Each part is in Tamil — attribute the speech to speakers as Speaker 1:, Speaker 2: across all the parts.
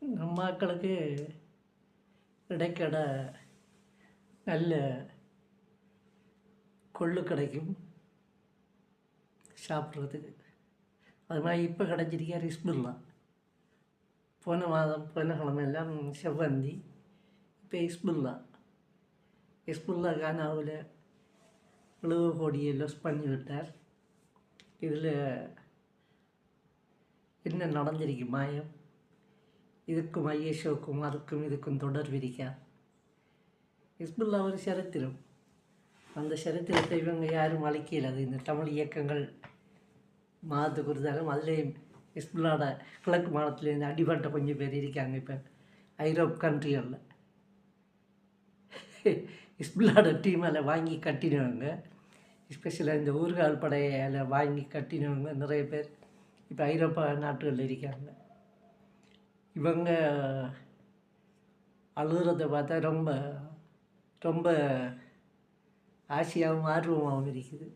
Speaker 1: நம்ம மக்களுக்கு இடைக்கட நல்ல கொள்ளு கிடைக்கும் சாப்பிட்றதுக்கு. அது மாதிரி இப்போ கிடச்சிருக்கா ரிஸ்புல்லா. போன கிழமையெல்லாம் செவ்வந்தி, இப்போ ஹிஸ்புல்லா கானாவில் 70 கோடியை லொஸ் பண்ணி விட்டார். இதில் என்ன நடந்திருக்கு மாயம்? இதுக்கும் ஐஎஸ்ஓக்கும் இதுக்கும் தொடர்பு இருக்கா? ஹிஸ்புல்லா ஒரு சரித்திரம். அந்த சரித்திரத்தை இவங்க யாரும் அழிக்கல. அது இந்த தமிழ் இயக்கங்கள் மாதத்துக்கு ஒரு தரம். அதுலேயும் ஹிஸ்புல்லாட கிழக்கு மாநிலத்திலேருந்து அடிபட்ட கொஞ்சம் பேர் இருக்காங்க. இப்போ ஐரோப் கண்ட்ரிகளில் ஹிஸ்புல்லாட டீமில் வாங்கி கட்டினவங்க, எஸ்பெஷலாக இந்த ஊர்கால் படையில் வாங்கி கட்டினவங்க நிறைய பேர் இப்போ ஐரோப்பா நாடுகளில் இருக்காங்க. இவங்க அழுகிறத பார்த்தா ரொம்ப ரொம்ப ஆசையாகவும் ஆர்வமாகவும் இருக்குது.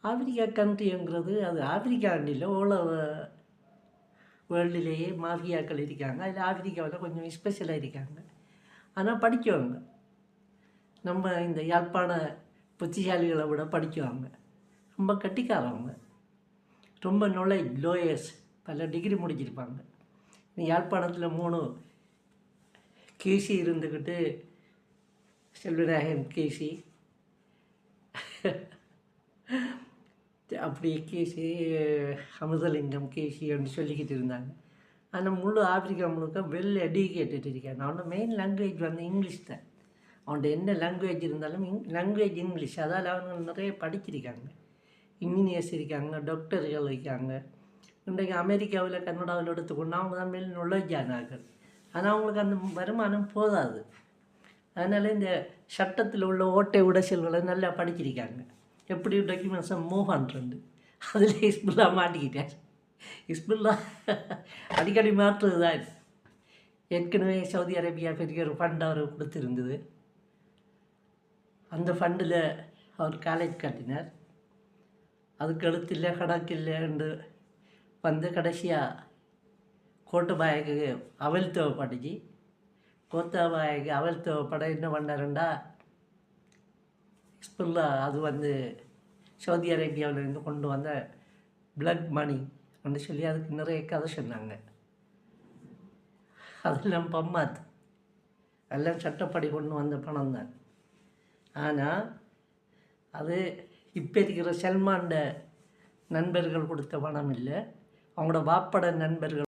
Speaker 1: ஆப்பிரிக்கா கண்ட்ரிங்கிறது அது ஆப்பிரிக்காண்டு இல்லை, வேர்ல்டுலேயே மாஃபியாக்கள் இருக்காங்க. அதில் ஆப்பிரிக்காவில் கொஞ்சம் ஸ்பெஷலாக இருக்காங்க. ஆனால் படிக்குவாங்க. நம்ம இந்த யாழ்ப்பாண புத்திசாலிகளை விட படிக்குவாங்க. ரொம்ப கட்டிக்காரவங்க, ரொம்ப லோயர்ஸ், பல டிகிரி முடிச்சிருப்பாங்க. யாழ்ப்பாணத்தில் 3 கேசி இருந்துக்கிட்டு செல்வநாயகன் கேசி, அப்படி கேசி, அமுதலிங்கம் கேசி அப்படின்னு சொல்லிக்கிட்டு இருந்தாங்க. ஆனால் முழு ஆப்பிரிக்கா முழுக்க வெல் எடிகேட்டட் இருக்காங்க. அவனோட மெயின் லாங்குவேஜ் வந்து இங்கிலீஷ் தான். அவன்கிட்ட என்ன லாங்குவேஜ் இருந்தாலும் லாங்குவேஜ் இங்கிலீஷ். அதால் அவங்க நிறைய படிச்சிருக்காங்க. இன்ஜினியர்ஸ் இருக்காங்க, டாக்டர்கள் இருக்காங்க. இன்றைக்கு அமெரிக்காவில் கனடாவில் எடுத்துக்கொண்டு அவங்க தான் மேல் நுழைஞ்சானார்கள். ஆனால் அவங்களுக்கு அந்த வருமானம் போதாது. அதனால் இந்த சட்டத்தில் உள்ள ஓட்டை உடைச்சல்களை நல்லா படிச்சிருக்காங்க. எப்படி டாக்குமெண்ட்ஸை மூவ் பண்ணுறது, அதில் ஹிஸ்புல்லா மாட்டிக்கிட்டார். ஹிஸ்புல்லா அடிக்கடி மாற்றுறது தான். ஏற்கனவே சவுதி அரேபியா பெரிய ஒரு ஃபண்ட் அவர் கொடுத்துருந்தது. அந்த ஃபண்டில் அவர் காலேஜ் கட்டினார். அதுக்கு எழுத்தில்லை கணக்கில்லை என்று வந்து கடைசியாக கோட்டபாயக்கு அவல் தேவைப்பட்டுச்சு. கோத்தாபாயக்கு அவல் தேவைப்பட என்ன பண்ணாருண்டா, ஹிஸ்புல்லா அது வந்து சவுதி அரேபியாவிலேருந்து கொண்டு வந்த பிளட் மணி அப்படின்னு சொல்லி அதுக்கு நிறைய கதை சொன்னாங்க. அதெல்லாம் பம்மாத்து, எல்லாம் சட்டப்படி கொண்டு வந்த பணம் தான். ஆனால் அது இப்போ இருக்கிற சல்மான்ட நண்பர்கள் கொடுத்த பணம் இல்லை, அவங்களோட வாப்பட நண்பர்கள்